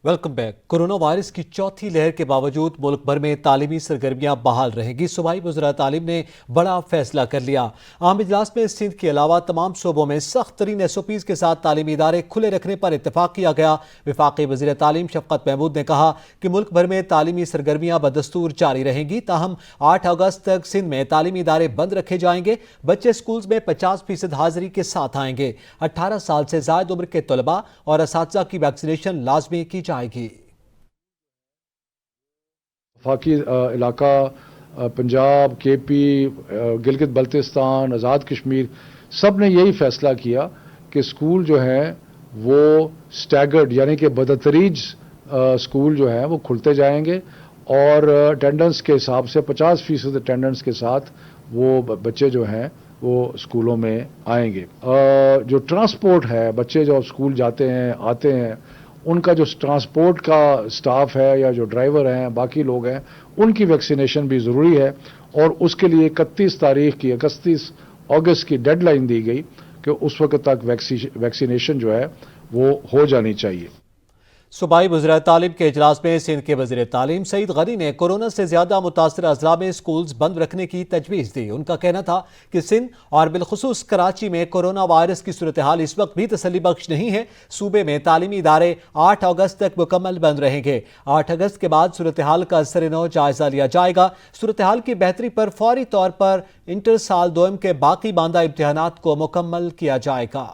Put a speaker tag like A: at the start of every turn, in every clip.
A: Welcome back. Corona virus की चौथी लहर के बावजूद मुल्क भर में तालीमी सरगर्मियां बहाल रहेंगी। सूबाई वज़ीर तालीम ने बड़ा फैसला कर लिया। आम इजलास में सिंध के अलावा तमाम सूबों में सख्त तरीन SOPs के साथ तालीमी इदारे खुले रखने पर इत्तफाक किया गया। वफाकी वज़ीर तालीम शफकत महमूद ने कहा कि मुल्क भर में तालीमी सरगर्मियां बदस्तूर जारी रहेंगी। ताहम 8 अगस्त तक सिंध में तालीमी इदारे बंद रखे जाएंगे। बच्चे स्कूल में 50% हाजिरी के साथ आएंगे। 18 साल से ज़ायद उम्र के तलबा और असातिज़ा की वैक्सीनेशन लाजमी की जाएगी।
B: वफाकी इलाका पंजाब, KP, गिलगित बल्तिस्तान, आज़ाद कश्मीर, सब ने यही फैसला किया कि स्कूल जो हैं वो स्टैगर्ड यानी कि बदतरीज स्कूल जो हैं वो खुलते जाएंगे और अटेंडेंस के हिसाब से 50% अटेंडेंस के साथ वो बच्चे जो हैं वो स्कूलों में आएंगे। जो ट्रांसपोर्ट है, बच्चे जो स्कूल जाते हैं आते हैं, उनका जो ट्रांसपोर्ट का स्टाफ है या जो ड्राइवर हैं, बाकी लोग हैं, उनकी वैक्सीनेशन भी ज़रूरी है और उसके लिए 31 अगस्त की डेडलाइन दी गई कि उस वक्त तक वैक्सीनेशन जो है वो हो जानी चाहिए।
A: सूबाई वज़ीर तालीम के इजलास में सिंध के वज़ीर तालीम सईद गनी ने कोरोना से ज्यादा मुतासर अजला में स्कूल्स बंद रखने की तजवीज़ दी। उनका कहना था कि सिंध और बिलखुसूस कराची में कोरोना वायरस की सूरत हाल इस वक्त भी तसल्ली बख्श नहीं है। सूबे में तालीमी इदारे 8 अगस्त तक मुकम्मल बंद रहेंगे। 8 अगस्त के बाद सूरत हाल का असर-ए-नौ जायजा लिया जाएगा। सूरत हाल की बेहतरी पर फौरी तौर पर इंटर साल दोम के बाकी बांदा इम्तिहानात को मुकम्मल किया जाएगा।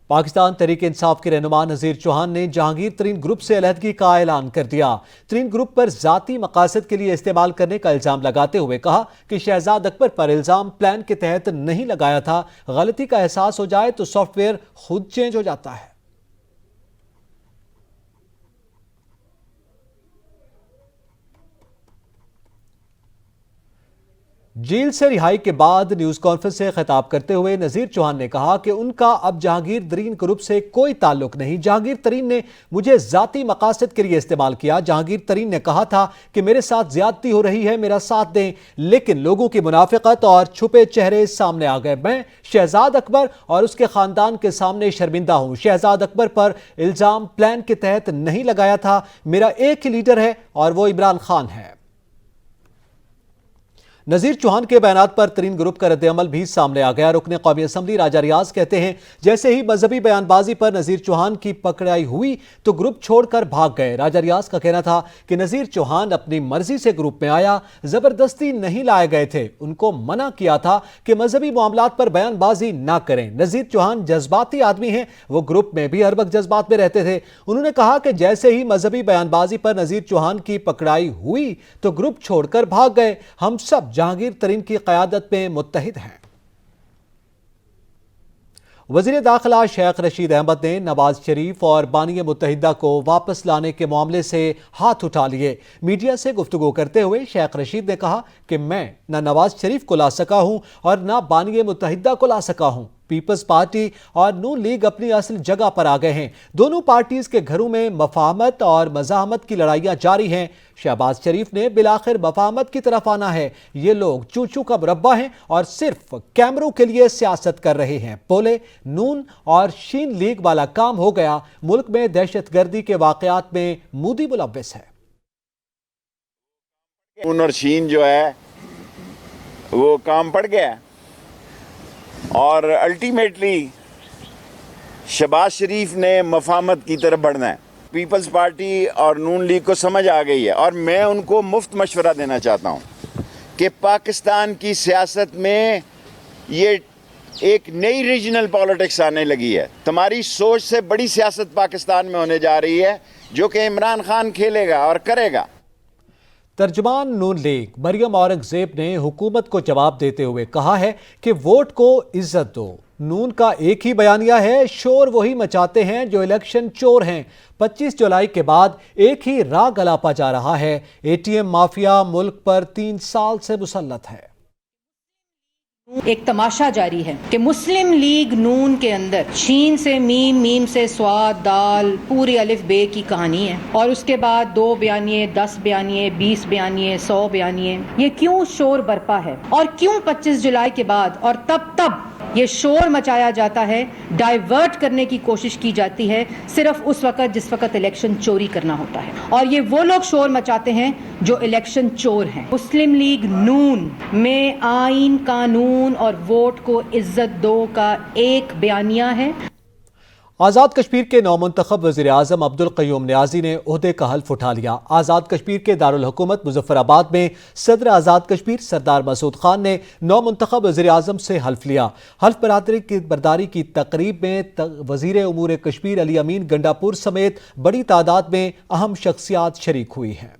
A: पाकिस्तान तहरीक इंसाफ के रहनुमा नज़ीर चौहान ने जहांगीर तरीन ग्रुप से अलहदगी का ऐलान कर दिया। तरीन ग्रुप पर जाती मकासद के लिए इस्तेमाल करने का इल्जाम लगाते हुए कहा कि शहजाद अकबर पर इल्जाम प्लान के तहत नहीं लगाया था। गलती का एहसास हो जाए तो सॉफ्टवेयर खुद चेंज हो जाता है। जेल से रिहाई के बाद न्यूज कॉन्फ्रेंस से खिताब करते हुए नज़ीर चौहान ने कहा कि उनका अब जहांगीर तरीन ग्रुप से कोई ताल्लुक नहीं। जहांगीर तरीन ने मुझे जाती मकासद के लिए इस्तेमाल किया। जहांगीर तरीन ने कहा था कि मेरे साथ ज्यादती हो रही है, मेरा साथ दें, लेकिन लोगों की मुनाफिकत और छुपे चेहरे सामने आ गए। मैं शहजाद अकबर और उसके खानदान के सामने शर्मिंदा हूं। शहजाद अकबर पर इल्जाम प्लान के तहत नहीं लगाया था। मेरा एक ही लीडर है और वो इमरान खान है। नज़ीर चौहान के बयानात पर तरीन ग्रुप का रद्द-ए-अमल भी सामने आ गया। रुकने कौमी असम्बली राजा रियाज कहते हैं, जैसे ही मजहबी बयानबाजी पर नज़ीर चौहान की पकड़ाई हुई तो ग्रुप छोड़कर भाग गए। राजा रियाज का कहना था कि नज़ीर चौहान अपनी मर्जी से ग्रुप में आया, जबरदस्ती नहीं लाए गए थे। उनको मना किया था कि मजहबी मामलात पर बयानबाजी ना करें। नज़ीर चौहान जज्बाती आदमी हैं, वो ग्रुप में भी हर वक्त जज्बात में रहते थे। उन्होंने कहा कि जैसे ही मजहबी बयानबाजी पर नज़ीर चौहान की पकड़ाई हुई तो ग्रुप छोड़कर भाग गए। हम सब जहांगीर तरीन की क़यादत में मुत्तहिद हैं। वज़ीर दाखिला शेख रशीद अहमद ने नवाज शरीफ और बानी मुत्तहिदा को वापस लाने के मामले से हाथ उठा लिए। मीडिया से गुफ्तगू करते हुए शेख रशीद ने कहा कि मैं न नवाज शरीफ को ला सका हूं और न बानी मुत्तहिदा को ला सका हूं। पीपल्स पार्टी और नून लीग अपनी असल जगह पर आ गए हैं। दोनों पार्टीज के घरों में मफाहमत और मज़ाहमत की लड़ाइयां जारी हैं। शहबाज शरीफ ने बिलाखिर मफाहमत की तरफ आना है। ये लोग चूचू का मुरब्बा हैं और सिर्फ कैमरों के लिए सियासत कर रहे हैं। बोले नून और शीन लीग वाला काम हो गया। मुल्क में दहशतगर्दी के वाकयात में मोदी मुलव्वस है।
C: नून और शीन जो है वो काम पड़ गया और अल्टीमेटली शहबाज शरीफ ने मफाहमत की तरफ बढ़ना है। पीपल्स पार्टी और नून लीग को समझ आ गई है और मैं उनको मुफ्त मशवरा देना चाहता हूं कि पाकिस्तान की सियासत में ये एक नई रीजनल पॉलिटिक्स आने लगी है। तुम्हारी सोच से बड़ी सियासत पाकिस्तान में होने जा रही है जो कि इमरान खान खेलेगा और करेगा।
A: तर्जुमान नून लीग मरियम औरंगजेब ने हुकूमत को जवाब देते हुए कहा है कि वोट को इज्जत दो। नून का एक ही बयानिया है, शोर वही मचाते हैं जो इलेक्शन चोर हैं। 25 जुलाई के बाद एक ही राग अलापा जा रहा है। ATM माफिया मुल्क पर 3 साल से मुसल्लत है।
D: एक तमाशा जारी है कि मुस्लिम लीग नून के अंदर शीन से मीम, मीम से स्वाद, दाल, पूरी अलिफ बे की कहानी है और उसके बाद 2 बयानिए, 10 बयानिए, 20 बयानिए, 100 बयानिए। ये क्यों शोर बरपा है और क्यों 25 जुलाई के बाद और तब یہ شور مچایا جاتا ہے, ڈائیورٹ کرنے کی کوشش کی جاتی ہے صرف اس وقت جس وقت الیکشن چوری کرنا ہوتا ہے, اور یہ وہ لوگ شور مچاتے ہیں جو الیکشن چور ہیں. مسلم لیگ نون میں آئین, قانون اور ووٹ کو عزت دو کا ایک بیانیہ ہے.
A: آزاد کشمیر کے نومنتخب وزیر اعظم عبدالقیوم نیازی نے عہدے کا حلف اٹھا لیا. آزاد کشمیر کے دارالحکومت مظفر آباد میں صدر آزاد کشمیر سردار مسعود خان نے نومنتخب وزیر اعظم سے حلف لیا. حلف برداری کی تقریب میں وزیر امور کشمیر علی امین گنڈاپور سمیت بڑی تعداد میں اہم شخصیات شریک ہوئی ہیں.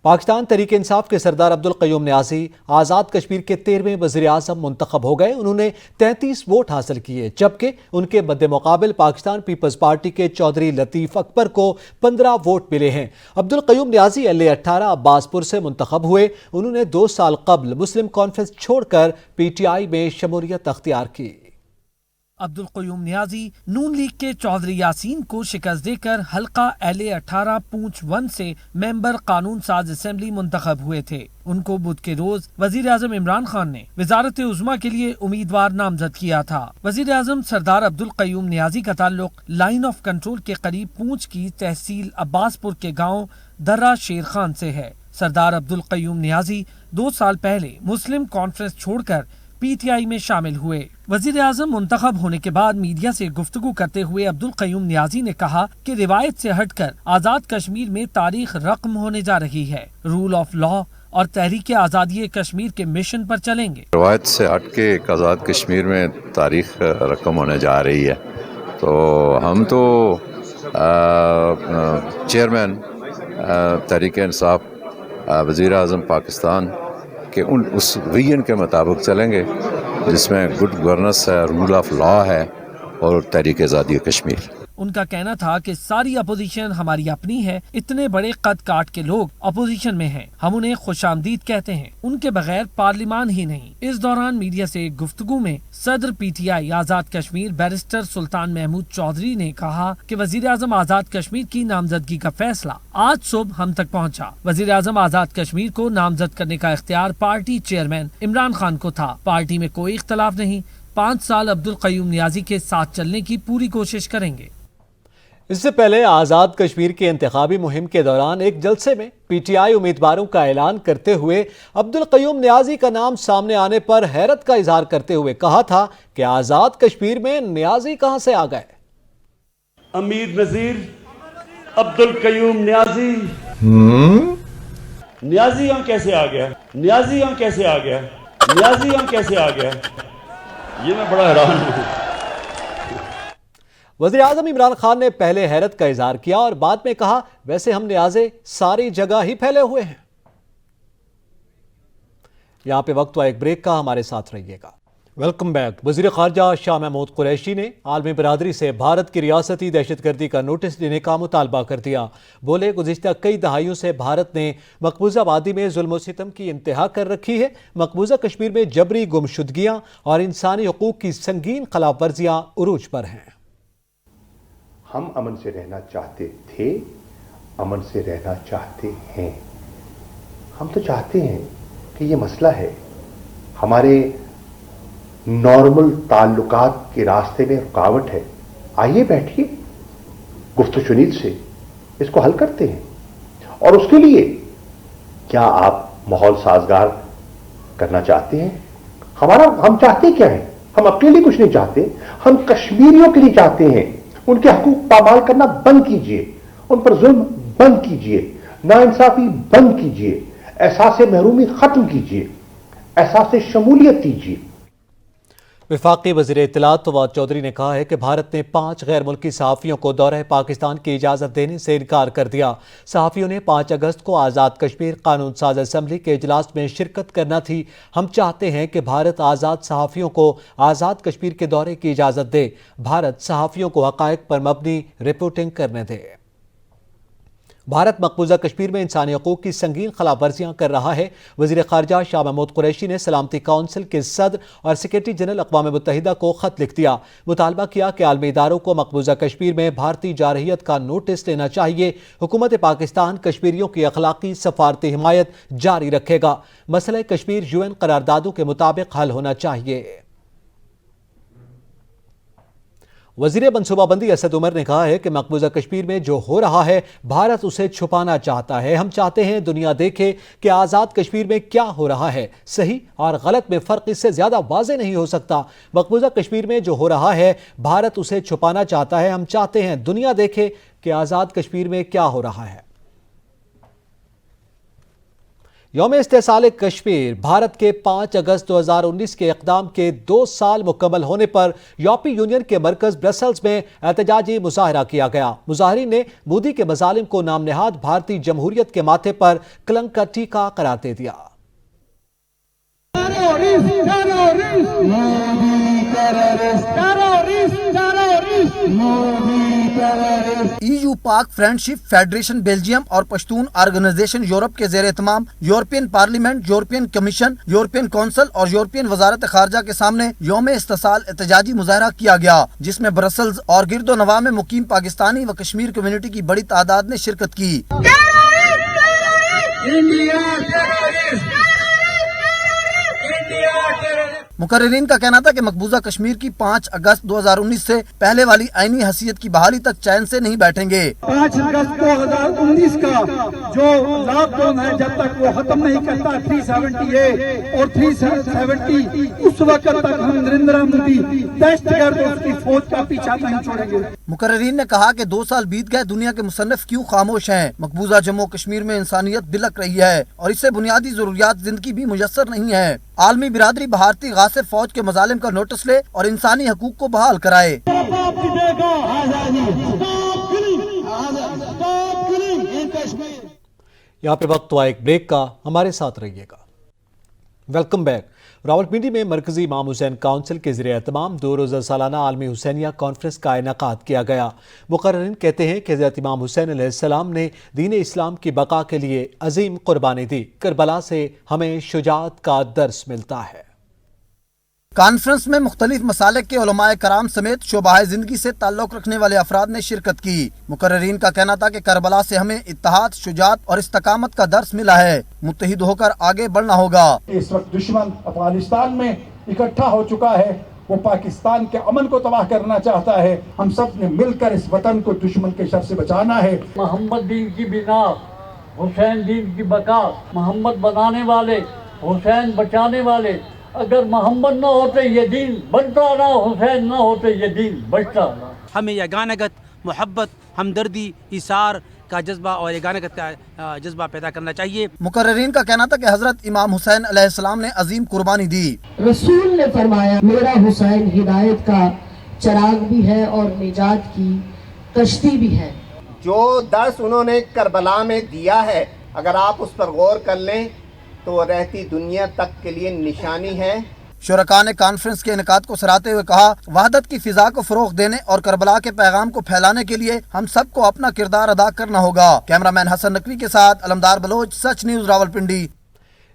A: پاکستان تحریک انصاف کے سردار عبدالقیوم نیازی آزاد کشمیر کے 13ویں وزیر اعظم منتخب ہو گئے. انہوں نے 33 ووٹ حاصل کیے, جبکہ ان کے مد مقابل پاکستان پیپلز پارٹی کے چودھری لطیف اکبر کو 15 ووٹ ملے ہیں. عبدالقیوم نیازی LA18 عباس پور سے منتخب ہوئے. انہوں نے 2 سال قبل مسلم کانفرنس چھوڑ کر PTI میں شمولیت اختیار کی.
E: عبدالقیوم نیازی نون لیگ کے چودھری یاسین کو شکست دے کر حلقہ LA18 پونچھ 1 سے ممبر قانون ساز اسمبلی منتخب ہوئے تھے. ان کو بدھ کے روز وزیر اعظم عمران خان نے وزارت عظمیٰ کے لیے امیدوار نامزد کیا تھا. وزیر اعظم سردار عبدالقیوم نیازی کا تعلق لائن آف کنٹرول کے قریب پونچھ کی تحصیل عباس پور کے گاؤں درہ شیر خان سے ہے. سردار عبدالقیوم نیازی 2 سال پہلے مسلم کانفرنس چھوڑ کر PTI میں شامل ہوئے. وزیر اعظم منتخب ہونے کے بعد میڈیا سے گفتگو کرتے ہوئے عبدالقیوم نیازی نے کہا کہ روایت سے ہٹ کر آزاد کشمیر میں تاریخ رقم ہونے جا رہی ہے. رول آف لا اور تحریک آزادی کشمیر کے مشن پر چلیں گے.
F: روایت سے ہٹ کے ایک آزاد کشمیر میں تاریخ رقم ہونے جا رہی ہے. تو ہم تو چیئرمین تحریک انصاف وزیر اعظم پاکستان کہ اس ویژن کے مطابق چلیں گے جس میں گڈ گورننس ہے, رول آف لا ہے اور تحریک آزادی کشمیر.
E: ان کا کہنا تھا کہ ساری اپوزیشن ہماری اپنی ہے. اتنے بڑے قد کاٹ کے لوگ اپوزیشن میں ہیں, ہم انہیں خوش آمدید کہتے ہیں. ان کے بغیر پارلیمان ہی نہیں. اس دوران میڈیا سے گفتگو میں صدر PTI آزاد کشمیر بیرسٹر سلطان محمود چودھری نے کہا کہ وزیر اعظم آزاد کشمیر کی نامزدگی کا فیصلہ آج صبح ہم تک پہنچا. وزیر اعظم آزاد کشمیر کو نامزد کرنے کا اختیار پارٹی چیئرمین عمران خان کو تھا. پارٹی میں کوئی اختلاف نہیں. 5 سال عبدالقیوم نیازی کے ساتھ چلنے کی پوری کوشش کریں گے.
A: اس سے پہلے آزاد کشمیر کی انتخابی مہم کے دوران ایک جلسے میں PTI امیدواروں کا اعلان کرتے ہوئے عبدالقیوم نیازی کا نام سامنے آنے پر حیرت کا اظہار کرتے ہوئے کہا تھا کہ آزاد کشمیر میں نیازی کہاں سے آ گئے.
G: امیر نذیر عبدالقیوم نیازی یہاں کیسے آ گیا, نیازی یہاں کیسے آ گیا, نیازی یہاں کیسے آ گیا, یہ میں بڑا حیران ہوں.
A: وزیر اعظم عمران خان نے پہلے حیرت کا اظہار کیا اور بعد میں کہا ویسے ہم نیازے ساری جگہ ہی پھیلے ہوئے ہیں. یہاں پہ وقت ہوا ایک بریک کا, ہمارے ساتھ رہیے گا. Welcome back. وزیر خارجہ شاہ محمود قریشی نے عالمی برادری سے بھارت کی ریاستی دہشت گردی کا نوٹس دینے کا مطالبہ کر دیا. بولے گزشتہ کئی دہائیوں سے بھارت نے مقبوضہ وادی میں ظلم و ستم کی انتہا کر رکھی ہے. مقبوضہ کشمیر میں جبری گمشدگیاں اور انسانی حقوق کی سنگین خلاف ورزیاں عروج پر ہیں.
H: ہم امن سے رہنا چاہتے تھے, امن سے رہنا چاہتے ہیں. ہم تو چاہتے ہیں کہ یہ مسئلہ ہے ہمارے نارمل تعلقات کے راستے میں رکاوٹ ہے. آئیے بیٹھیے, گفت و شنید سے اس کو حل کرتے ہیں. اور اس کے لیے کیا آپ ماحول سازگار کرنا چاہتے ہیں؟ ہم چاہتے کیا ہیں؟ ہم اپنے لیے کچھ نہیں چاہتے, ہم کشمیریوں کے لیے چاہتے ہیں. ان کے حقوق پامال کرنا بند کیجئے, ان پر ظلم بند کیجئے, ناانصافی بند کیجئے, احساس محرومی ختم کیجئے, احساس شمولیت دیجئے.
A: وفاقی وزیر اطلاعات فواد چودھری نے کہا ہے کہ بھارت نے 5 غیر ملکی صحافیوں کو دورہ پاکستان کی اجازت دینے سے انکار کر دیا. صحافیوں نے 5 اگست کو آزاد کشمیر قانون ساز اسمبلی کے اجلاس میں شرکت کرنا تھی. ہم چاہتے ہیں کہ بھارت آزاد صحافیوں کو آزاد کشمیر کے دورے کی اجازت دے. بھارت صحافیوں کو حقائق پر مبنی رپورٹنگ کرنے دے. भारत मकबूजा कश्मीर में इंसानी हकूक की संगीन खिलाफ वर्जियां कर रहा है। वज़ीर ख़ारजा शाह महमूद कुरैशी ने सलामती काउंसिल के सदर और सेक्रेटरी जनरल अक़वाम मुत्तहिदा को खत लिख दिया। मुतालबा किया कि आलमी इदारों को मकबूजा कश्मीर में भारतीय जारहियत का नोटिस लेना चाहिए। हुकूमत पाकिस्तान कश्मीरियों की अखलाकी सफारती हिमायत जारी रखेगा। मसला कश्मीर UN करारदादों के मुताबिक हल होना चाहिए। वज़ीर मनसूबाबंदी असद उमर ने कहा है कि मकबूजा कश्मीर में जो हो रहा है भारत उसे छुपाना चाहता है। हम चाहते हैं दुनिया देखे कि आज़ाद कश्मीर में क्या हो रहा है। सही और गलत में फ़र्क इससे ज़्यादा वाज़ेह नहीं हो सकता। मकबूजा कश्मीर में जो हो रहा है भारत उसे छुपाना चाहता है। हम चाहते हैं दुनिया देखे कि आज़ाद कश्मीर में क्या हो रहा है। यौम इस्तेसाल कश्मीर भारत के 5 अगस्त 2019 के इक़दाम के 2 साल मुकम्मल होने पर यूरोपीय यूनियन के मरकज़ ब्रसल्स में एहतजाजी मुजाहरा किया गया। मुजाहरीन ने मोदी के मज़ालिम को नाम नेहाद भारतीय जमहूरियत के माथे पर कलंक का टीका करार दे दिया।
I: EU पाक फ्रेंडशिप फेडरेशन बेल्जियम और पश्तून ऑर्गेनाइजेशन यूरोप के ज़ेर एहतमाम European parliament, European commission, European council और यूरोपियन वजारत खारजा के सामने यौम इस्तेसाल एहतजाजी मुजाहरा किया गया, जिसमें ब्रसल्स और गिरदो नवा में मुकीम पाकिस्तानी व कश्मीर कम्युनिटी की बड़ी तादाद ने शिरकत की। मुकर्रिरीन का कहना था कि मकबूजा कश्मीर की 5 अगस्त 2019 से पहले वाली आईनी हैसियत की बहाली तक चैन से नहीं बैठेंगे।
J: 5 अगस्त 2019 का जो लॉकडाउन है जब तक वो खत्म नहीं करता 370A और 370 उस वक्त तक हम नरेंद्र मोदी दहशतगर्द उसकी फौज का पीछा नहीं छोड़ेंगे।
I: मुकर्रिरीन ने कहा कि 2 साल बीत गए, दुनिया के मुसन्निफ क्यों खामोश हैं। मकबूजा जम्मू कश्मीर में इंसानियत बिलक रही है और इससे बुनियादी जरूरियात जिंदगी भी मुयस्सर नहीं है। आलमी बिरादरी भारतीय गासिब फौज के मजालिम का नोटिस ले और इंसानी हकूक को बहाल कराए।
A: यहाँ पे वक्त हुआ एक ब्रेक का, हमारे साथ रहिएगा। Welcome back. रावलपिंडी में मरकजी इमाम हुसैन काउंसिल के ज़रिए एहतमाम 2 रोज़ा सालाना आलमी हुसैनिया कॉन्फ्रेंस का इनेकाद किया गया। मुकर्रिरीन कहते हैं कि हज़रत इमाम हुसैन अलैहिस्सलाम ने दीन इस्लाम की बका के लिए अजीम कुर्बानी दी। करबला से हमें शुजाअत का दर्स मिलता है।
I: कॉन्फ्रेंस में मुख्तलिफ मसालिक के उलमाए कराम समेत शोबाए जिंदगी से ताल्लुक रखने वाले अफराद ने शिरकत की। मुकर्रिरीन का कहना था कि करबला से हमें इत्तेहाद, शुजाअत और इस्तकामत का दर्स मिला है। मुत्तहिद होकर आगे बढ़ना होगा।
J: इस वक्त दुश्मन अफगानिस्तान में इकट्ठा हो चुका है, वो पाकिस्तान के अमन को तबाह करना चाहता है। हम सब ने मिलकर इस वतन को दुश्मन के शर से बचाना है।
K: मोहम्मद दीन की बिना, हुसैन दीन की बका, मोहम्मद बनाने वाले, हुसैन बचाने वाले। अगर मोहम्मद न होते ये दीन बनता ना, हुसैन न होते ये दीन बचता ना।
L: हमें यगानगत, मोहब्बत, हमदर्दी, इसार का जज्बा और यगानगत का जज्बा पैदा करना चाहिए।
I: मुकर्रिरीन का कहना था कि हजरत इमाम हुसैन अलैहिस्सलाम ने अजीम कुर्बानी दी।
M: रसूल ने फरमाया, मेरा हुसैन हिदायत का चिराग भी है और निजात की कश्ती भी है।
N: जो दर्स उन्होंने करबला में दिया है, अगर आप उस पर गौर कर लें तो रहती दुनिया तक के लिए निशानी है।
I: शुरका ने कॉन्फ्रेंस के इनेकाद को सराहते हुए कहा, वहदत की फिजा को फरोग देने और करबला के पैगाम को फैलाने के लिए हम सबको अपना किरदार अदा करना होगा। कैमरामैन हसन नकवी के साथ अलमदार बलोच, सच न्यूज रावलपिंडी।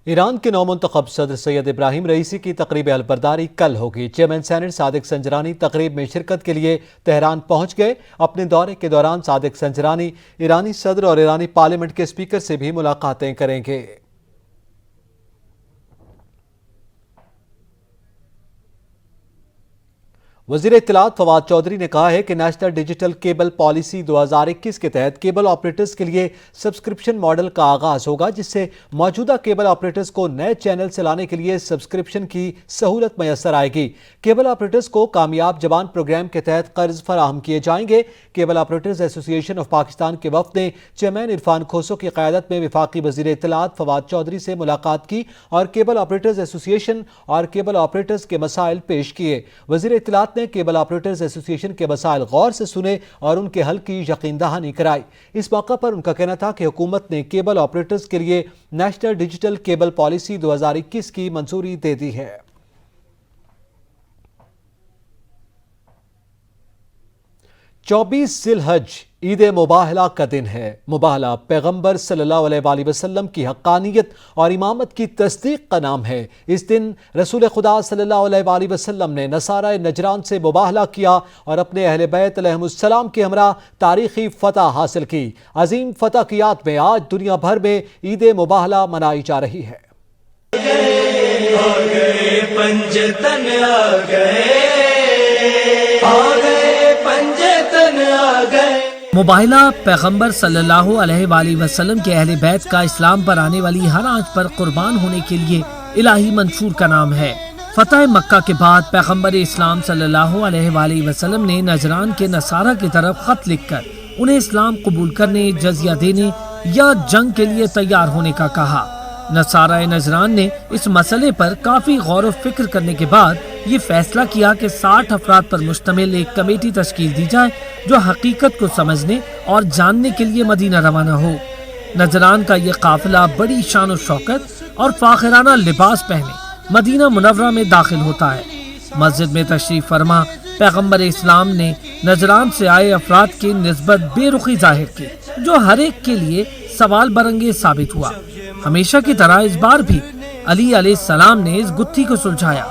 A: ईरान के नौमुंतखब सदर सैयद इब्राहिम रईसी की तकरीब अलबरदारी कल होगी। चेयरमैन सेनेट सादिक संजरानी तकरीब में शिरकत के लिए तेहरान पहुंच गए। अपने दौरे के दौरान सादिक संजरानी ईरानी सदर और ईरानी पार्लियामेंट के स्पीकर से भी मुलाकातें करेंगे। 'वज़ीर इत्तलात फवाद चौधरी ने कहा है कि नेशनल डिजिटल केबल पॉलिसी 2021 के तहत केबल ऑपरेटर्स के लिए सब्सक्रिप्शन मॉडल का आगाज होगा, जिससे मौजूदा केबल ऑपरेटर्स को नए चैनल चलाने के लिए सब्सक्रिप्शन की सहूलत मैसर आएगी। केबल ऑपरेटर्स को कामयाब जवान प्रोग्राम के तहत कर्ज फराहम किए जाएंगे। Cable operators association of Pakistan के वफद ने चेयरमैन इरफान खोसो की क़यादत में वफाकी वज़ीर इत्तलात फवाद चौधरी से मुलाकात की और केबल ऑपरेटर्स एसोसिएशन और केबल ऑपरेटर्स के मसाइल पेश किए। वज़ीर इत्तलात ने केबल ऑपरेटर्स एसोसिएशन के मसाइल गौर से सुने और उनके हल की यकीन दहानी कराई। इस मौका पर उनका कहना था कि हुकूमत ने केबल ऑपरेटर्स के लिए नेशनल डिजिटल केबल पॉलिसी 2021 की मंजूरी दे दी है। 24 ज़िलहज عید مباہلہ کا دن ہے۔ مباہلہ پیغمبر صلی اللہ علیہ وآلہ وسلم کی حقانیت اور امامت کی تصدیق کا نام ہے۔ اس دن رسول خدا صلی اللہ علیہ وآلہ وسلم نے نصارہ نجران سے مباہلہ کیا اور اپنے اہل بیت علیہم السلام کے ہمراہ تاریخی فتح حاصل کی۔ عظیم فتح کی یاد میں آج دنیا بھر میں عید مباہلہ منائی جا رہی ہے۔
E: مباہلہ پیغمبر صلی اللہ علیہ وآلہ وسلم کے اہل بیت کا اسلام پر آنے والی ہر آنچ پر قربان ہونے کے لیے الہی منشور کا نام ہے۔ فتح مکہ کے بعد پیغمبر اسلام صلی اللہ علیہ وآلہ وسلم نے نجران کے نصارہ کی طرف خط لکھ کر انہیں اسلام قبول کرنے، جزیہ دینے یا جنگ کے لیے تیار ہونے کا کہا۔ نصارہ نجران نے اس مسئلے پر کافی غور و فکر کرنے کے بعد یہ فیصلہ کیا کہ 60 افراد پر مشتمل ایک کمیٹی تشکیل دی جائے جو حقیقت کو سمجھنے اور جاننے کے لیے مدینہ روانہ ہو۔ نجران کا یہ قافلہ بڑی شان و شوکت اور فاخرانہ لباس پہنے مدینہ منورہ میں داخل ہوتا ہے۔ مسجد میں تشریف فرما پیغمبر اسلام نے نجران سے آئے افراد کی نسبت بے رخی ظاہر کی، جو ہر ایک کے لیے سوال برانگیز ثابت ہوا۔ ہمیشہ کی طرح اس بار بھی علی علیہ السلام نے اس گتھی کو سلجھایا۔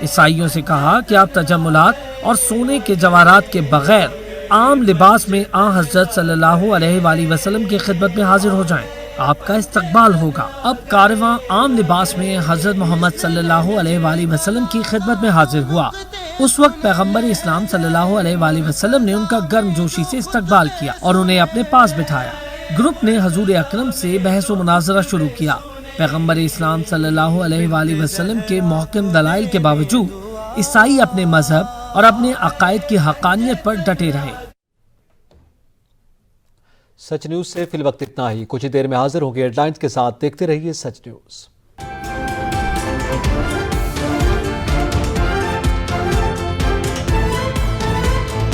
E: عیسائیوں سے کہا کہ آپ تجملات اور سونے کے جواہرات کے بغیر عام لباس میں حضرت صلی اللہ علیہ وآلہ وسلم کی خدمت میں حاضر ہو جائیں، آپ کا استقبال ہوگا۔ اب کارواں عام لباس میں حضرت محمد صلی اللہ علیہ وآلہ وسلم کی خدمت میں حاضر ہوا۔ اس وقت پیغمبر اسلام صلی اللہ علیہ وآلہ وسلم نے ان کا گرم جوشی سے استقبال کیا اور انہیں اپنے پاس بٹھایا۔ گروپ نے حضور اکرم سے بحث و مناظرہ شروع کیا۔ پیغمبر اسلام صلی اللہ علیہ وآلہ وسلم کے محکم دلائل کے باوجود عیسائی اپنے مذہب اور اپنے عقائد کی حقانیت پر ڈٹے رہے۔
A: سچ نیوز سے فی الوقت اتنا ہی۔ کچھ ہی دیر میں حاضر ہوں گے ہیڈ لائنز کے ساتھ۔ دیکھتے رہیے سچ نیوز۔